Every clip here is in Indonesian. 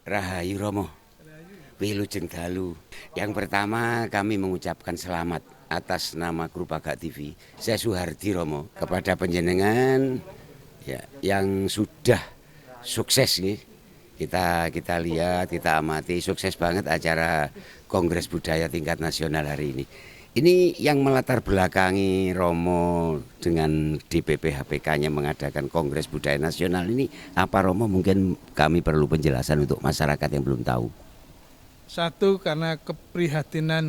Rahayu Romo, Wilujeng Dalu. Yang pertama kami mengucapkan selamat atas nama Grup Agak TV. Saya Suhardi Romo kepada penjenengan ya, yang sudah sukses nih. Kita lihat, kita amati sukses banget acara Kongres Budaya tingkat nasional hari ini. Ini yang melatar belakangi Romo dengan DPP HPK-nya mengadakan Kongres Budaya Nasional ini apa Romo? Mungkin kami perlu penjelasan untuk masyarakat yang belum tahu. Satu, karena keprihatinan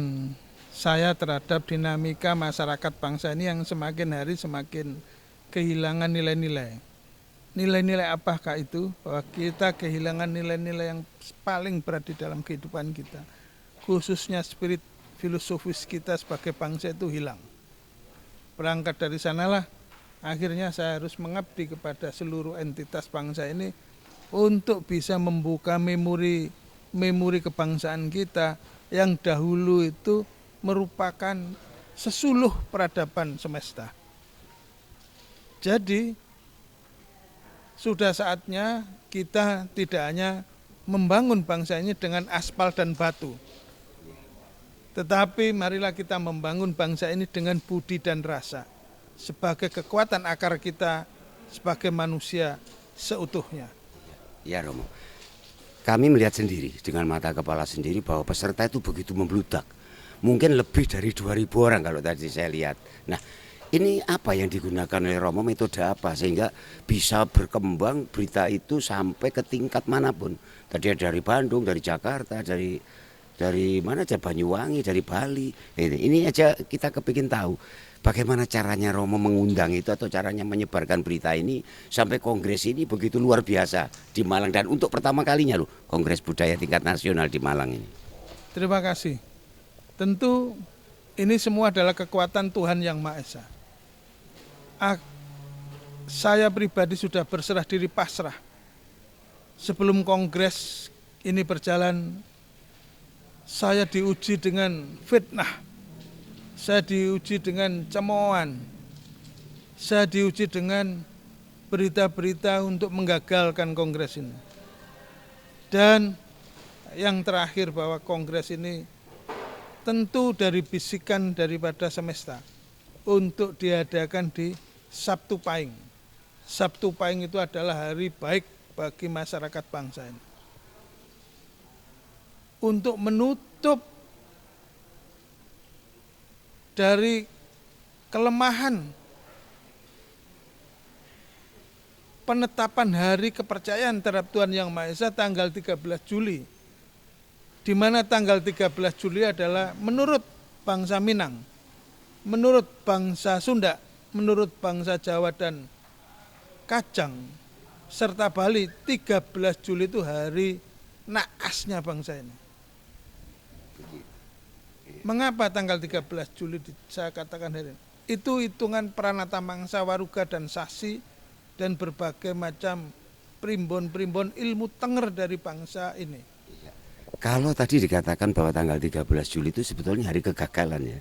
saya terhadap dinamika masyarakat bangsa ini yang semakin hari semakin kehilangan nilai-nilai. Nilai-nilai apakah itu? Bahwa kita kehilangan nilai-nilai yang paling berat di dalam kehidupan kita. Khususnya spirit filosofis kita sebagai bangsa itu hilang. Berangkat dari sanalah akhirnya saya harus mengabdi kepada seluruh entitas bangsa ini untuk bisa membuka memori kebangsaan kita yang dahulu itu merupakan sesuluh peradaban semesta. Jadi sudah saatnya kita tidak hanya membangun bangsa ini dengan aspal dan batu, tetapi marilah kita membangun bangsa ini dengan budi dan rasa sebagai kekuatan akar kita sebagai manusia seutuhnya. Ya Romo, kami melihat sendiri dengan mata kepala sendiri bahwa peserta itu begitu membludak. Mungkin lebih dari 2.000 orang kalau tadi saya lihat. Nah, ini apa yang digunakan oleh Romo, metode apa sehingga bisa berkembang berita itu sampai ke tingkat manapun. Tadi dari Bandung, dari Jakarta, dari mana aja, Banyuwangi, dari Bali. Ini aja kita kepingin tahu bagaimana caranya Romo mengundang itu atau caranya menyebarkan berita ini sampai kongres ini begitu luar biasa di Malang dan untuk pertama kalinya loh Kongres Budaya tingkat nasional di Malang ini. Terima kasih. Tentu ini semua adalah kekuatan Tuhan Yang Maha Esa. Saya pribadi sudah berserah diri pasrah. Sebelum kongres ini berjalan, saya diuji dengan fitnah, saya diuji dengan cemoohan, saya diuji dengan berita-berita untuk menggagalkan kongres ini. Dan yang terakhir bahwa kongres ini tentu dari bisikan daripada semesta untuk diadakan di Sabtu Pahing. Sabtu Pahing itu adalah hari baik bagi masyarakat bangsa ini. Untuk menutup dari kelemahan penetapan hari kepercayaan terhadap Tuhan Yang Maha Esa tanggal 13 Juli, di mana tanggal 13 Juli adalah menurut bangsa Minang, menurut bangsa Sunda, menurut bangsa Jawa dan Kajang, serta Bali, 13 Juli itu hari naasnya bangsa ini. Mengapa tanggal 13 Juli saya katakan hari ini? Itu hitungan Pranata Mangsa, Waruga dan Sasi dan berbagai macam primbon-primbon ilmu tenger dari bangsa ini. Kalau tadi dikatakan bahwa tanggal 13 Juli itu sebetulnya hari kegagalan ya.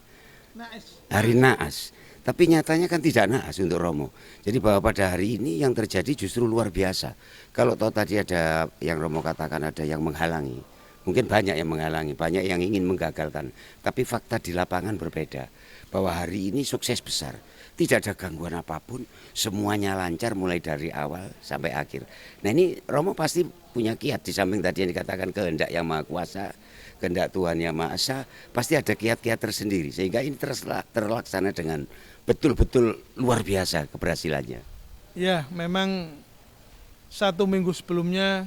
Naas. Hari naas. Tapi nyatanya kan tidak naas untuk Romo. Jadi bahwa pada hari ini yang terjadi justru luar biasa. Kalau tahu tadi ada yang Romo katakan ada yang menghalangi. Mungkin banyak yang menghalangi, banyak yang ingin menggagalkan. Tapi fakta di lapangan berbeda. Bahwa hari ini sukses besar. Tidak ada gangguan apapun, semuanya lancar mulai dari awal sampai akhir. Nah ini Romo pasti punya kiat di samping tadi yang dikatakan kehendak Yang Maha Kuasa, kehendak Tuhan Yang Maha Esa, pasti ada kiat-kiat tersendiri. Sehingga ini terlaksana dengan betul-betul luar biasa keberhasilannya. Ya, memang 1 minggu sebelumnya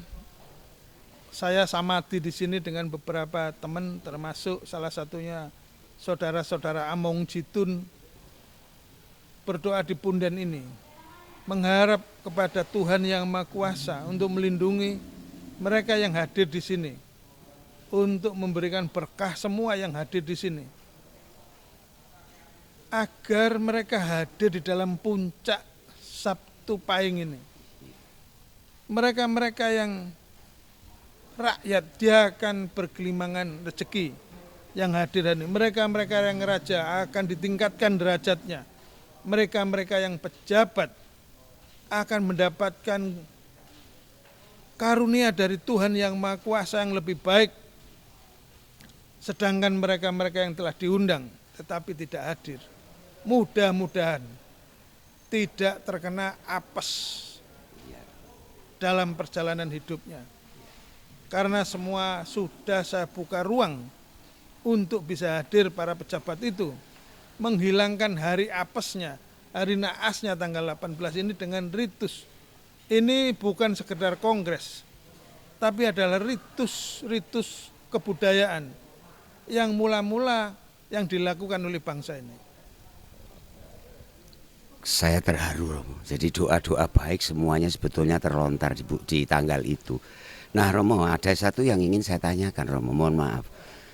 saya samati di sini dengan beberapa teman, termasuk salah satunya saudara-saudara Among Jitun, berdoa di punden ini, mengharap kepada Tuhan Yang Maha Kuasa untuk melindungi mereka yang hadir di sini, untuk memberikan berkah semua yang hadir di sini, agar mereka hadir di dalam puncak Sabtu Pahing ini. Mereka-mereka yang rakyat, dia akan bergelimangan rezeki yang hadir ini. Mereka-mereka yang raja akan ditingkatkan derajatnya. Mereka-mereka yang pejabat akan mendapatkan karunia dari Tuhan yang Maha Kuasa yang lebih baik. Sedangkan mereka-mereka yang telah diundang tetapi tidak hadir, mudah-mudahan tidak terkena apes dalam perjalanan hidupnya. Karena semua sudah saya buka ruang untuk bisa hadir para pejabat itu, menghilangkan hari apesnya, hari naasnya tanggal 18 ini dengan ritus. Ini bukan sekedar kongres, tapi adalah ritus kebudayaan yang mula-mula yang dilakukan oleh bangsa ini. Saya terharu Romo. Jadi doa-doa baik semuanya sebetulnya terlontar di tanggal itu. Nah Romo, ada satu yang ingin saya tanyakan Romo, mohon maaf.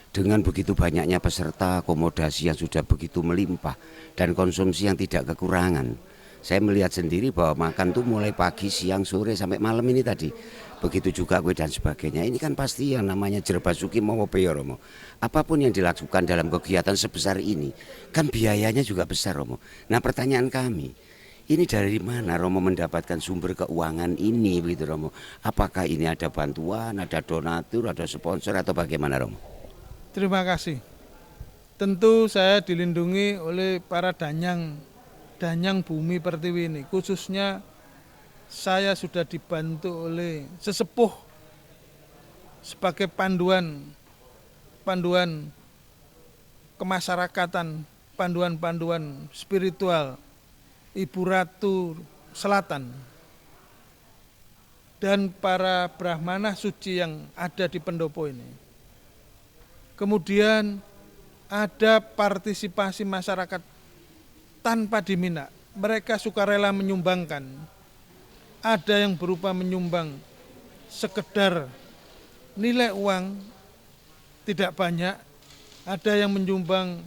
Dengan begitu banyaknya peserta, akomodasi yang sudah begitu melimpah dan konsumsi yang tidak kekurangan, saya melihat sendiri bahwa makan tuh mulai pagi, siang, sore sampai malam ini tadi. Begitu juga kue dan sebagainya. Ini kan pasti yang namanya Jerbasuki mau peyo Romo. Apapun yang dilakukan dalam kegiatan sebesar ini, kan biayanya juga besar Romo. Nah pertanyaan kami, ini dari mana Romo mendapatkan sumber keuangan ini begitu Romo? Apakah ini ada bantuan, ada donatur, ada sponsor atau bagaimana Romo? Terima kasih. Tentu saya dilindungi oleh para danyang bumi pertiwi ini. Khususnya saya sudah dibantu oleh sesepuh sebagai panduan kemasyarakatan, panduan spiritual Ibu Ratu Selatan dan para brahmana suci yang ada di pendopo ini. Kemudian ada partisipasi masyarakat tanpa diminta, mereka sukarela menyumbangkan. Ada yang berupa menyumbang sekedar nilai uang tidak banyak, ada yang menyumbang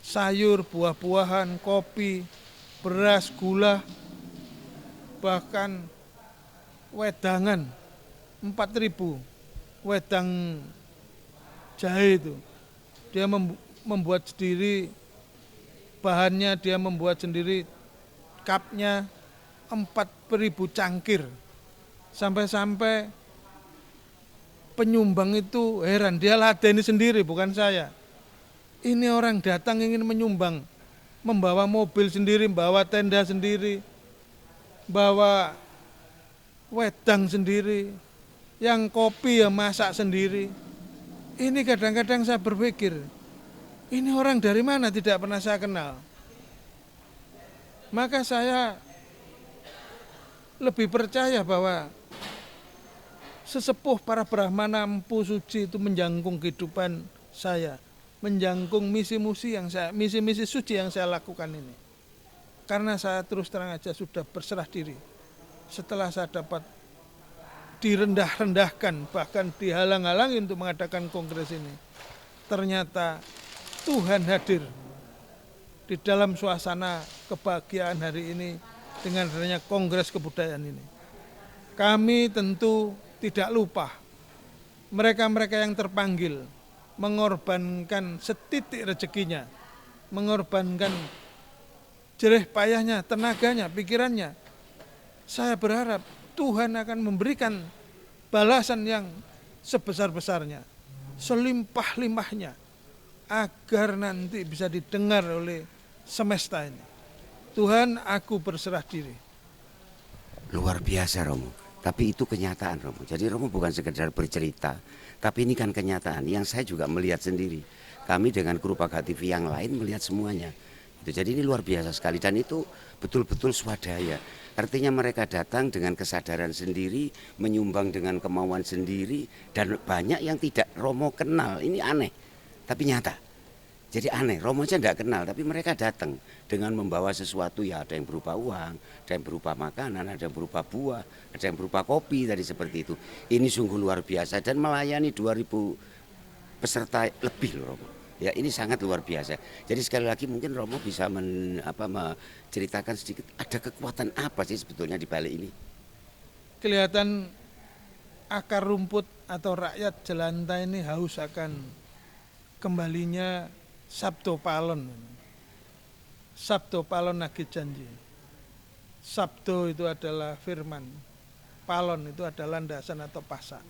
sayur, buah-buahan, kopi, beras, gula, bahkan wedangan 4.000 wedang jahe itu. Dia membuat sendiri bahannya, dia membuat sendiri cupnya 4.000 cangkir. Sampai-sampai penyumbang itu heran, dia ladeni sendiri bukan saya. Ini orang datang ingin menyumbang, membawa mobil sendiri, membawa tenda sendiri, bawa wedang sendiri, yang kopi ya masak sendiri. Ini kadang-kadang saya berpikir, ini orang dari mana tidak pernah saya kenal. Maka saya lebih percaya bahwa sesepuh para brahmana empu suci itu menjangkung kehidupan saya, menjangkung misi-misi suci yang saya lakukan ini. Karena saya terus terang aja sudah berserah diri. Setelah saya dapat direndah-rendahkan, bahkan dihalang-halangi untuk mengadakan kongres ini, ternyata Tuhan hadir di dalam suasana kebahagiaan hari ini dengan adanya kongres kebudayaan ini. Kami tentu tidak lupa mereka-mereka yang terpanggil mengorbankan setitik rezekinya, mengorbankan jerih payahnya, tenaganya, pikirannya. Saya berharap Tuhan akan memberikan balasan yang sebesar-besarnya, selimpah-limpahnya, agar nanti bisa didengar oleh semesta ini. Tuhan, aku berserah diri. Luar biasa Romo. Tapi itu kenyataan Romo. Jadi Romo bukan sekedar bercerita, tapi ini kan kenyataan yang saya juga melihat sendiri. Kami dengan kru Paga TV yang lain melihat semuanya. Jadi ini luar biasa sekali dan itu betul-betul swadaya. Artinya mereka datang dengan kesadaran sendiri, menyumbang dengan kemauan sendiri, dan banyak yang tidak Romo kenal. Ini aneh, tapi nyata. Jadi aneh, Romo aja tidak kenal, tapi mereka datang dengan membawa sesuatu, ya ada yang berupa uang, ada yang berupa makanan, ada yang berupa buah, ada yang berupa kopi tadi seperti itu. Ini sungguh luar biasa dan melayani 2.000 peserta lebih loh Romo. Ya ini sangat luar biasa. Jadi sekali lagi mungkin Romo bisa menceritakan sedikit ada kekuatan apa sih sebetulnya di balik ini? Kelihatan akar rumput atau rakyat jelantah ini haus akan kembalinya Sabdo Palon. Sabdo Palon nagih janji. Sabdo itu adalah firman. palon itu ada landasan atau pasak.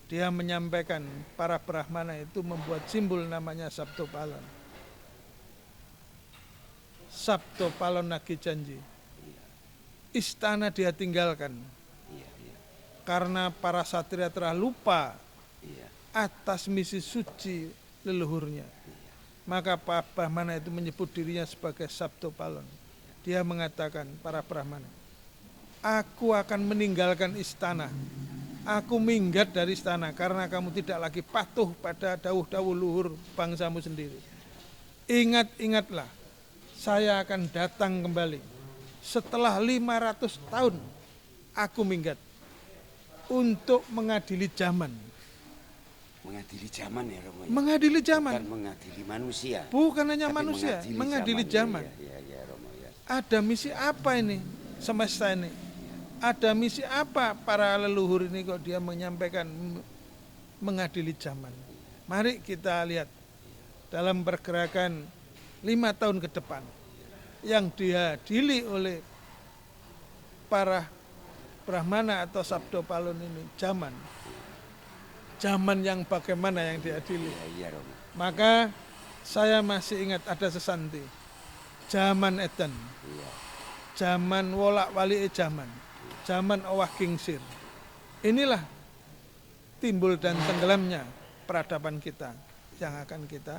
Dia menyampaikan para Brahmana itu membuat simbol namanya Sabto Palon. Sabto Palon Nagi Janji. Istana dia tinggalkan. Karena para satria telah lupa atas misi suci leluhurnya. Maka Pak Brahmana itu menyebut dirinya sebagai Sabto Palon. Dia mengatakan para Brahmana, aku akan meninggalkan istana. Aku minggat dari istana karena kamu tidak lagi patuh pada dawuh-dawuh luhur bangsamu sendiri. Ingat-ingatlah, saya akan datang kembali. Setelah 500 tahun aku minggat untuk mengadili zaman. Mengadili zaman ya Romo. Mengadili zaman. Bukan mengadili manusia. Bukan hanya tapi manusia, mengadili zaman. Ya, Romo, ya. Ada misi apa ini semesta ini? Ada misi apa para leluhur ini kok dia menyampaikan mengadili zaman? Mari kita lihat dalam pergerakan 5 tahun ke depan yang dihadiri oleh para Brahmana atau Sabdo Palon ini zaman. Zaman yang bagaimana yang diadili. Ya, Romo. Maka saya masih ingat ada sesanti. Zaman Eden. Zaman wolak wali zaman. Zaman owah kingsir. Inilah timbul dan tenggelamnya peradaban kita yang akan kita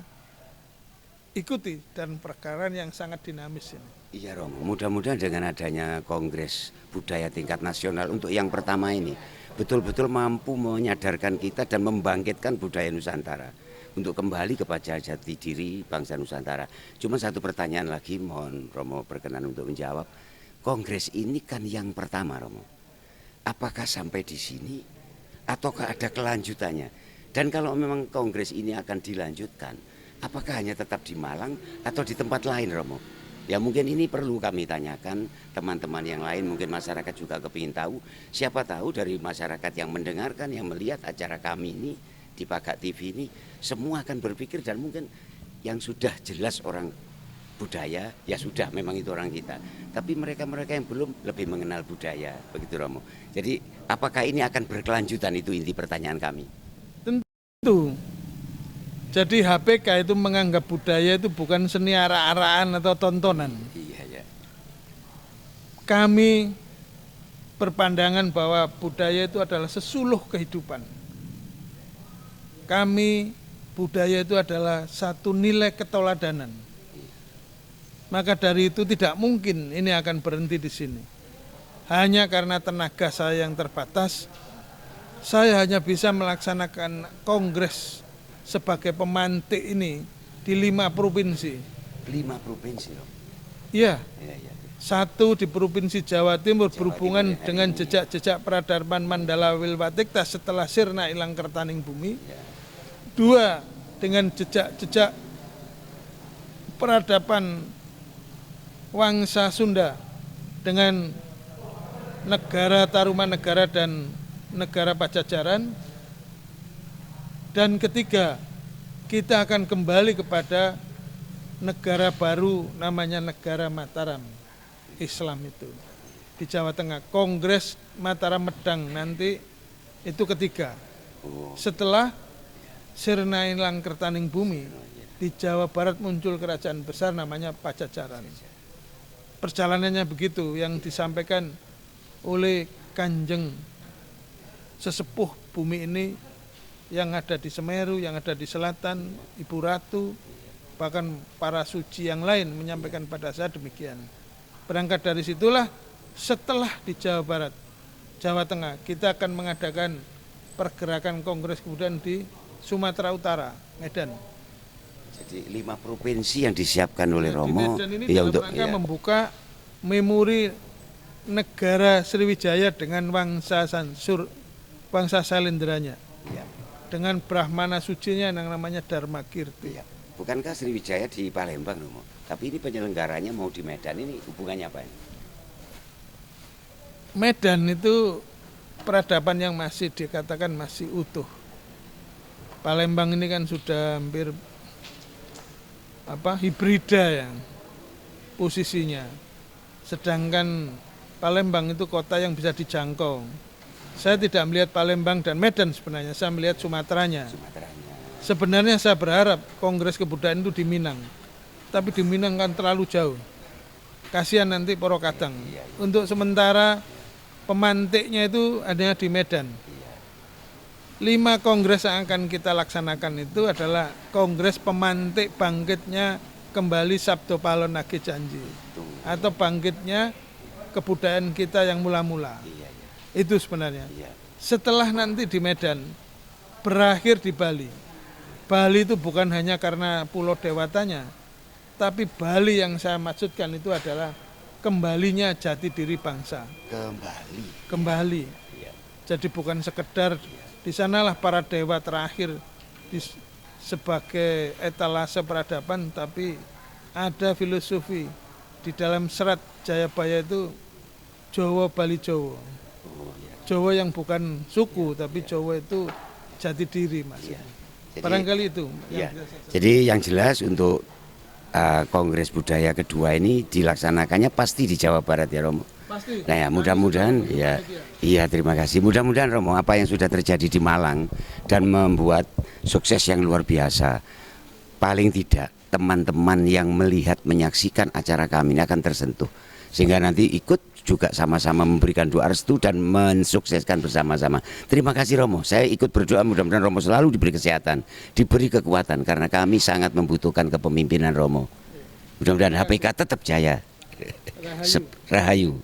ikuti dan perkara yang sangat dinamis ini. Iya Romo, mudah-mudahan dengan adanya Kongres Budaya tingkat nasional untuk yang pertama ini betul-betul mampu menyadarkan kita dan membangkitkan budaya Nusantara untuk kembali kepada jati diri bangsa Nusantara. Cuma satu pertanyaan lagi, mohon Romo berkenan untuk menjawab. Kongres ini kan yang pertama Romo. Apakah sampai di sini ataukah ada kelanjutannya? Dan kalau memang kongres ini akan dilanjutkan, apakah hanya tetap di Malang atau di tempat lain Romo? Ya mungkin ini perlu kami tanyakan teman-teman yang lain, mungkin masyarakat juga kepingin tahu. Siapa tahu dari masyarakat yang mendengarkan, yang melihat acara kami ini di Pagak TV ini, semua akan berpikir dan mungkin yang sudah jelas orang budaya, ya sudah memang itu orang kita. Tapi mereka-mereka yang belum lebih mengenal budaya, begitu Romo. Jadi apakah ini akan berkelanjutan, itu inti pertanyaan kami. Tentu. Jadi HPK itu menganggap budaya itu bukan seni ara-araan atau tontonan. Iya ya. Kami berpandangan bahwa budaya itu adalah sesuluh kehidupan. Kami, budaya itu adalah satu nilai keteladanan. Maka dari itu tidak mungkin ini akan berhenti di sini. Hanya karena tenaga saya yang terbatas, saya hanya bisa melaksanakan kongres sebagai pemantik ini di 5 provinsi. 5 provinsi loh. Iya. Ya. Satu di Provinsi Jawa Timur berhubungan Timur, ya, dengan ini. jejak-jejak peradaban Mandala Wilwatikta setelah sirna ilang kertaning bumi. 2 dengan jejak-jejak peradaban Wangsa Sunda dengan negara Tarumanegara dan negara Pajajaran. Dan ketiga, kita akan kembali kepada negara baru namanya negara Mataram, Islam itu. Di Jawa Tengah, Kongres Mataram Medang nanti itu ketiga. Setelah sirna ilang kertaning bumi, di Jawa Barat muncul kerajaan besar namanya Pajajaran. Perjalanannya begitu yang disampaikan oleh Kanjeng sesepuh bumi ini yang ada di Semeru, yang ada di selatan, Ibu Ratu, bahkan para suci yang lain menyampaikan pada saya demikian. Berangkat dari situlah setelah di Jawa Barat, Jawa Tengah, kita akan mengadakan pergerakan kongres kemudian di Sumatera Utara, Medan. Jadi 5 provinsi yang disiapkan oleh Romo Dan ini ya dalam untuk rangka membuka memori negara Sriwijaya dengan Wangsa Sansur, Wangsa Salendranya. Ya. Dengan Brahmana sucinya yang namanya Dharma Kirti. Ya. Bukankah Sriwijaya di Palembang Romo? Tapi ini penyelenggaranya mau di Medan, ini hubungannya apa ini? Medan itu peradaban yang masih dikatakan masih utuh. Palembang ini kan sudah hampir hibrida ya posisinya. Sedangkan Palembang itu kota yang bisa dijangkau. Saya tidak melihat Palembang dan Medan sebenarnya, saya melihat Sumateranya. Sebenarnya saya berharap Kongres Kebudayaan itu di Minang. Tapi di Minang kan terlalu jauh. Kasihan nanti Poro Kadang. Untuk sementara pemantiknya itu adanya di Medan. 5 kongres yang akan kita laksanakan itu adalah kongres pemantik bangkitnya kembali Sabdo Palon Nage Janji. Atau bangkitnya kebudayaan kita yang mula-mula. Itu sebenarnya. Setelah nanti di Medan, berakhir di Bali. Bali itu bukan hanya karena pulau dewatanya, tapi Bali yang saya maksudkan itu adalah kembalinya jati diri bangsa. Kembali. Jadi bukan sekedar di sanalah para dewa terakhir sebagai etalase peradaban, tapi ada filosofi di dalam serat Jayabaya itu Jawa Bali Jawa. Jawa yang bukan suku, tapi Jawa itu jati diri, Mas. Barangkali itu. Jadi yang jelas untuk Kongres Budaya kedua ini dilaksanakannya pasti di Jawa Barat ya Romo. Pasti. Nah ya mudah-mudahan iya terima kasih. Mudah-mudahan Romo apa yang sudah terjadi di Malang dan membuat sukses yang luar biasa. Paling tidak teman-teman yang melihat menyaksikan acara kami ini akan tersentuh sehingga nanti ikut juga sama-sama memberikan doa restu dan mensukseskan bersama-sama. Terima kasih Romo. Saya ikut berdoa mudah-mudahan Romo selalu diberi kesehatan, diberi kekuatan karena kami sangat membutuhkan kepemimpinan Romo. Mudah-mudahan HPK tetap jaya. Rahayu.